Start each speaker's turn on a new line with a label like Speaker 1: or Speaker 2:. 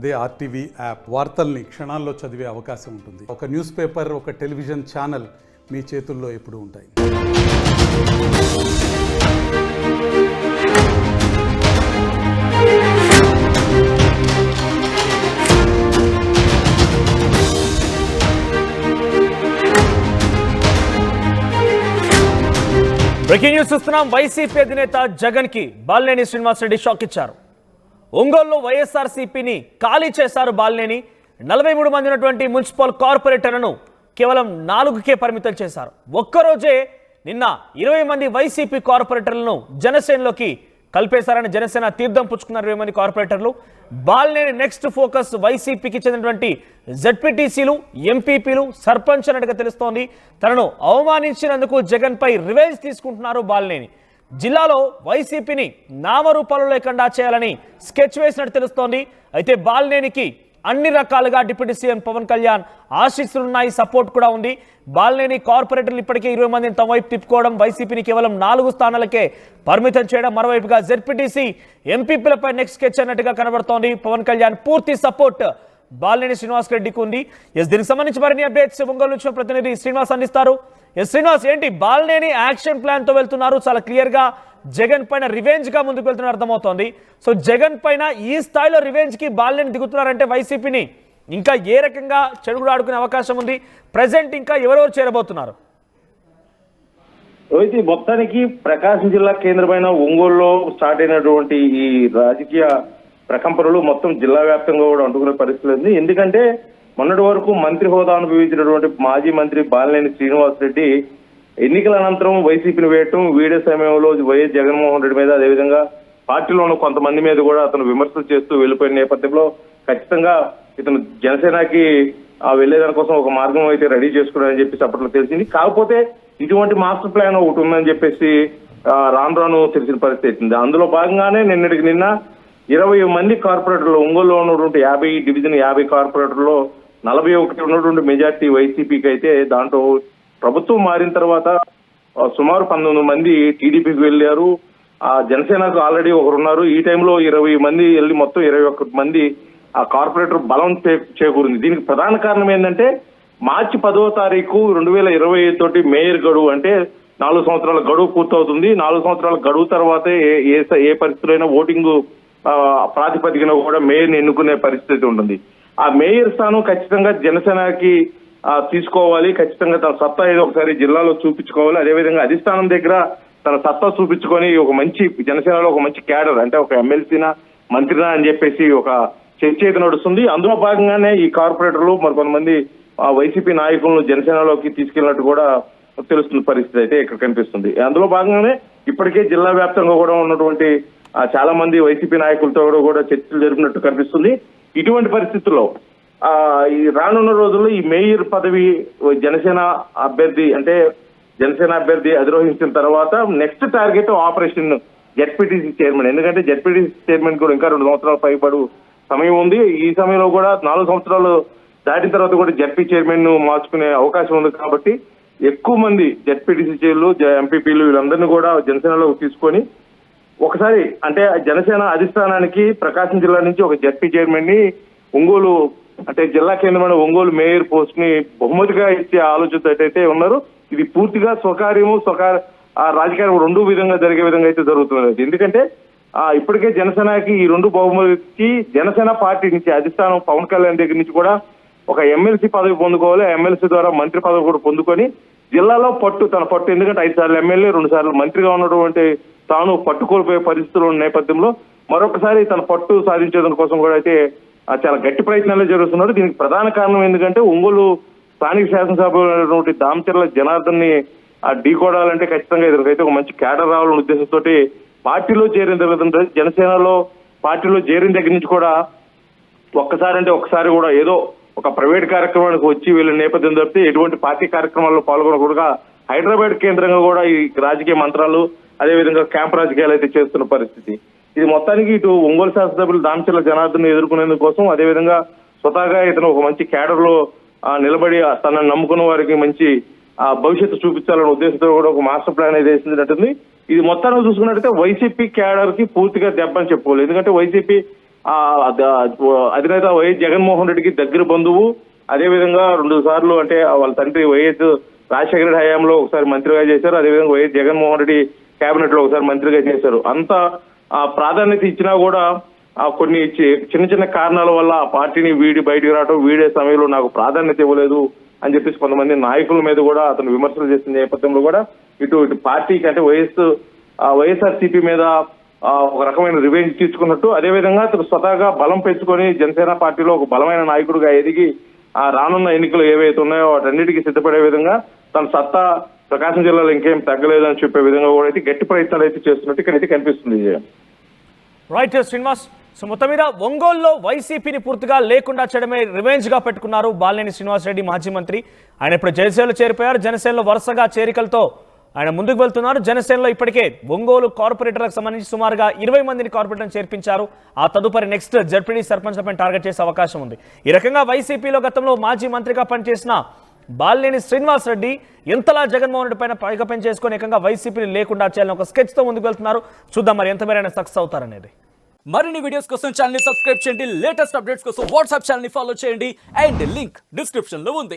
Speaker 1: అదే RTV app వార్తల్ని క్షణాల్లో చదివే అవకాశం ఉంటుంది. ఒక న్యూస్ పేపర్, ఒక టెలివిజన్ ఛానల్ మీ చేతుల్లో ఎప్పుడూ ఉంటాయి.
Speaker 2: బ్రేకింగ్ న్యూస్ చూస్తున్నాం. వైసీపీ అధినేత జగన్ కి బాలినేని శ్రీనివాసరెడ్డి షాక్ ఇచ్చారు. ఒంగోలులో వైఎస్ఆర్సీపీని ఖాళీ చేశారు బాలినేని. 43 మంది ఉన్నటువంటి మున్సిపల్ కార్పొరేటర్లను కేవలం 4కే పరిమితం చేశారు. ఒక్కరోజే నిన్న 20 మంది వైసీపీ కార్పొరేటర్లను జనసేనలోకి కలిపేశారని జనసేన తీర్థం పుచ్చుకున్నారు. 20 మంది కార్పొరేటర్లు. బాలినేని నెక్స్ట్ ఫోకస్ వైసీపీకి చెందినటువంటి జెడ్పీటీసీలు, ఎంపీపీలు, సర్పంచ్ అన్నట్టుగా తెలుస్తోంది. తనను అవమానించినందుకు జగన్ పై రివెంజ్ తీసుకుంటున్నారు బాలినేని. జిల్లాలో వైసీపీని నామరూపాలు లేకుండా చేయాలని స్కెచ్ వేసినట్టు తెలుస్తోంది. అయితే బాలినేనికి అన్ని రకాలుగా డిప్యూటీ సీఎం పవన్ కళ్యాణ్ ఆశీస్సులున్నాయి, సపోర్ట్ కూడా ఉంది. బాలినేని కార్పొరేటర్లు ఇప్పటికే 20 మందిని తమ వైపు తిప్పుకోవడం, వైసీపీని కేవలం 4 స్థానాలకే పరిమితం చేయడం, మరోవైపుగా జెడ్పీటీసీ, ఎంపీపీలపై నెక్స్ట్ స్కెచ్ అన్నట్టుగా కనబడుతోంది. పవన్ కళ్యాణ్ పూర్తి సపోర్ట్ బాలినేని శ్రీనివాసరెడ్డికి ఉంది. దీనికి సంబంధించి మరిన్ని అప్డేట్స్ ఒంగోలు నుంచి ప్రతినిధి శ్రీనివాస్ అందిస్తారు. శ్రీనివాస్, ఏంటి బాలినేని యాక్షన్ ప్లాన్ తో వెళ్తున్నారు? చాలా క్లియర్ గా జగన్ పైన రివెంజ్ గా ముందుకు వెళ్తున్నారు అర్థమవుతోంది. సో జగన్ పైన ఈ స్థాయిలో రివెంజ్ కి బాలినేని దిగుతున్నారంటే వైసీపీని ఇంకా ఏ రకంగా చెడుగుడు ఆడుకునే అవకాశం ఉంది? ప్రెసెంట్ ఇంకా ఎవరెవరు చేరబోతున్నారు?
Speaker 3: రోహిత్, మొత్తానికి ప్రకాశం జిల్లా కేంద్రమైన ఒంగోలులో స్టార్ట్ అయినటువంటి ఈ రాజకీయ ప్రకంపనలు మొత్తం జిల్లా వ్యాప్తంగా కూడా అంటుకునే పరిస్థితి ఉంది. ఎందుకంటే మొన్నటి వరకు మంత్రి హోదా అనుభవించినటువంటి మాజీ మంత్రి బాలినేని శ్రీనివాసరెడ్డి ఎన్నికల అనంతరం వైసీపీని వేయటం, వీడే సమయంలో వైఎస్ జగన్మోహన్ రెడ్డి మీద, అదేవిధంగా పార్టీలో ఉన్న కొంతమంది మీద కూడా అతను విమర్శలు చేస్తూ వెళ్ళిపోయిన నేపథ్యంలో ఖచ్చితంగా ఇతను జనసేనకి వెళ్లేదానికోసం ఒక మార్గం అయితే రెడీ చేసుకున్నారని చెప్పేసి అప్పట్లో తెలిసింది. కాకపోతే ఇటువంటి మాస్టర్ ప్లాన్ ఒకటి ఉందని చెప్పేసి రాను రాను తెలిసిన పరిస్థితి ఉంది. అందులో భాగంగానే నిన్నటికి నిన్న 20 మంది కార్పొరేటర్లు, ఒంగోలులో ఉన్నటువంటి 50 డివిజన్ 50 కార్పొరేటర్లో 41 ఉన్నటువంటి మెజార్టీ వైసీపీకి అయితే, దాంట్లో ప్రభుత్వం మారిన తర్వాత సుమారు 19 మంది టీడీపీకి వెళ్ళారు. జనసేనకు ఆల్రెడీ ఒకరున్నారు. ఈ టైంలో 20 మంది వెళ్ళి మొత్తం 21 మంది ఆ కార్పొరేటర్ బలం చేకూరింది. దీనికి ప్రధాన కారణం ఏంటంటే మార్చి 10వ తారీఖు 2025 తోటి మేయర్ గడువు, అంటే 4 సంవత్సరాల గడువు పూర్తవుతుంది. 4 సంవత్సరాల గడువు తర్వాతే ఏ పరిస్థితులైనా ఓటింగ్ ప్రాతిపదికన కూడా మేయర్ని ఎన్నుకునే పరిస్థితి ఉంటుంది. ఆ మేయర్ స్థానం ఖచ్చితంగా జనసేనకి తీసుకోవాలి. ఖచ్చితంగా తన సత్తా ఏదో ఒకసారి జిల్లాలో చూపించుకోవాలి. అదేవిధంగా అధిష్టానం దగ్గర తన సత్తా చూపించుకొని ఒక మంచి జనసేనలో ఒక మంచి క్యాడర్, అంటే ఒక ఎమ్మెల్సీనా మంత్రినా అని చెప్పేసి ఒక చర్చ అయితే నడుస్తుంది. అందులో భాగంగానే ఈ కార్పొరేటర్లు మరి కొంతమంది వైసీపీ నాయకులను జనసేనలోకి తీసుకెళ్లినట్టు కూడా తెలుస్తున్న పరిస్థితి అయితే ఇక్కడ కనిపిస్తుంది. అందులో భాగంగానే ఇప్పటికే జిల్లా వ్యాప్తంగా కూడా ఉన్నటువంటి చాలా మంది వైసీపీ నాయకులతో కూడా చర్చలు జరిపినట్టు కనిపిస్తుంది. ఇటువంటి పరిస్థితుల్లో ఈ రానున్న రోజుల్లో ఈ మేయర్ పదవి జనసేన అభ్యర్థి అధిరోహించిన తర్వాత next target operation ZPTC chairman. ఎందుకంటే జెడ్పీటీసీ చైర్మన్ కూడా ఇంకా 2 సంవత్సరాల పైబడు సమయం ఉంది. ఈ సమయంలో కూడా 4 సంవత్సరాలు దాటిన తర్వాత కూడా జెడ్పీ చైర్మన్ ను మార్చుకునే అవకాశం ఉంది. కాబట్టి ఎక్కువ మంది జెడ్పీటీసీ చైర్లు, ఎంపీపీలు వీళ్ళందరినీ కూడా జనసేనలో తీసుకొని ఒకసారి, అంటే జనసేన అధిష్టానానికి ప్రకాశం జిల్లా నుంచి ఒక జెడ్పీ చైర్మన్ ని ఒంగోలు, అంటే జిల్లా కేంద్రమైన ఒంగోలు మేయర్ పోస్ట్ ని బహుమతిగా ఇచ్చే ఆలోచనతో అయితే ఉన్నారు. ఇది పూర్తిగా స్వకార్యము, రాజకీయం 2 విధంగా జరిగే విధంగా అయితే జరుగుతున్నది. ఎందుకంటే ఇప్పటికే జనసేనకి ఈ 2 బహుమతికి జనసేన పార్టీ నుంచి అధిష్టానం పవన్ కళ్యాణ్ దగ్గర నుంచి కూడా ఒక ఎమ్మెల్సీ పదవి పొందుకోవాలి. ఎమ్మెల్సీ ద్వారా మంత్రి పదవి కూడా పొందుకొని జిల్లాలో తన పట్టు, ఎందుకంటే 5 సార్లు ఎమ్మెల్యే, 2 సార్లు మంత్రిగా ఉన్నటువంటి తాను పట్టుకోల్పోయే పరిస్థితులు ఉన్న నేపథ్యంలో మరొకసారి తన పట్టు సాధించడం కోసం కూడా అయితే చాలా గట్టి ప్రయత్నాలు జరుగుతున్నారు. దీనికి ప్రధాన కారణం ఎందుకంటే ఒంగోలు స్థానిక శాసనసభ దామచర్ల జనార్దన్ ని ఢీకొడాలంటే ఖచ్చితంగా ఇతనికైతే ఒక మంచి క్యాడర్ రావాలనే ఉద్దేశంతో పార్టీలో చేరిన తర్వాత, జనసేనలో పార్టీలో చేరిన దగ్గర నుంచి కూడా ఒక్కసారి కూడా ఏదో ఒక ప్రైవేట్ కార్యక్రమానికి వచ్చి వీళ్ళ నేపథ్యం తప్పితే ఎటువంటి పార్టీ కార్యక్రమాల్లో పాల్గొనకుండా హైదరాబాద్ కేంద్రంగా కూడా ఈ రాజకీయ మంత్రాలు, అదేవిధంగా క్యాంప్ రాజకీయాలు అయితే చేస్తున్న పరిస్థితి. ఇది మొత్తానికి ఇటు ఒంగోలు శాసనసభ్యులు దామచర్ల జనార్దన్ ఎదుర్కొనేందుకు కోసం, అదేవిధంగా స్వతహాగా ఇతను ఒక మంచి క్యాడర్ లో నిలబడి తనను నమ్ముకున్న వారికి మంచి భవిష్యత్తు చూపించాలనే ఉద్దేశంతో కూడా ఒక మాస్టర్ ప్లాన్ అయితే వేసినట్టుంది. ఇది మొత్తాన్ని చూసుకున్నట్టయితే వైసీపీ క్యాడర్ కి పూర్తిగా దెబ్బని చెప్పుకోవాలి. ఎందుకంటే వైసీపీ అధినేత వైఎస్ జగన్మోహన్ రెడ్డికి దగ్గర బంధువు. అదేవిధంగా 2 సార్లు అంటే వాళ్ళ తండ్రి వైఎస్ రాజశేఖర రెడ్డి హయాంలో ఒకసారి మంత్రిగా చేశారు. అదేవిధంగా వైఎస్ జగన్మోహన్ రెడ్డి కేబినెట్ లో ఒకసారి మంత్రిగా చేశారు. అంత ప్రాధాన్యత ఇచ్చినా కూడా కొన్ని చిన్న చిన్న కారణాల వల్ల ఆ పార్టీని బయటికి రావడం, వీడే సమయంలో నాకు ప్రాధాన్యత ఇవ్వలేదు అని చెప్పేసి కొంతమంది నాయకుల మీద కూడా అతను విమర్శలు చేసిన నేపథ్యంలో కూడా ఇటు పార్టీకి అంటే వైఎస్ఆర్సీపీ మీద ఒక రకమైన రివెంజ్ తీసుకున్నట్టు, అదేవిధంగా అతను స్వతహాగా బలం పెంచుకొని జనసేన పార్టీలో ఒక బలమైన నాయకుడిగా ఎదిగి రానున్న ఎన్నికలు ఏవైతే ఉన్నాయో వాటన్నిటికీ సిద్ధపడే విధంగా తన సత్తా ప్రకాశం జిల్లాలో ఇంకేం తగ్గలేదని చెప్పే విధంగా కూడా అయితే గట్టి ప్రయత్నాలు అయితే చేస్తున్నట్టు ఇక్కడైతే కనిపిస్తుంది.
Speaker 2: రైట్ శ్రీనివాస్, సో మొత్తం మీద ఒంగోలులో వైసీపీని పూర్తిగా లేకుండా చేయడమే రివెంజ్ గా పెట్టుకున్నారు బాలినేని శ్రీనివాసరెడ్డి మాజీ మంత్రి. ఆయన ఇప్పుడు జనసేనలో చేరిపోయారు. జనసేనలో వరుసగా చేరికలతో ఆయన ముందుకు వెళ్తున్నారు. జనసేనలో ఇప్పటికే ఒంగోలు కార్పొరేటర్లకు సంబంధించి సుమారుగా 20 మందిని కార్పొరేటర్లను చేర్పించారు. ఆ తదుపరి నెక్స్ట్ జడ్పీడీ సర్పంచ్లపై టార్గెట్ చేసే అవకాశం ఉంది. ఈ రకంగా వైసీపీలో గతంలో మాజీ మంత్రిగా పనిచేసిన బాలినేని శ్రీనివాసరెడ్డి ఎంతలా జగన్మోహన్ రెడ్డి పైన పైకపం చేసుకొని ఏకంగా వైసీపీని లేకుండా చేయాలని ఒక స్కెచ్ తో ముందుకు వెళ్తున్నారు. చూద్దాం మరి ఎంత మేరైనా సక్సెస్ అవుతారనేది.
Speaker 4: మరిన్ని వీడియోస్ కోసం ఛానల్ ని సబ్స్క్రైబ్ చేయండి. లేటెస్ట్ అప్డేట్స్ కోసం వాట్సాప్ ఛానల్ ని ఫాలో చేయండి. అండ్ లింక్ డిస్క్రిప్షన్ లో ఉంది.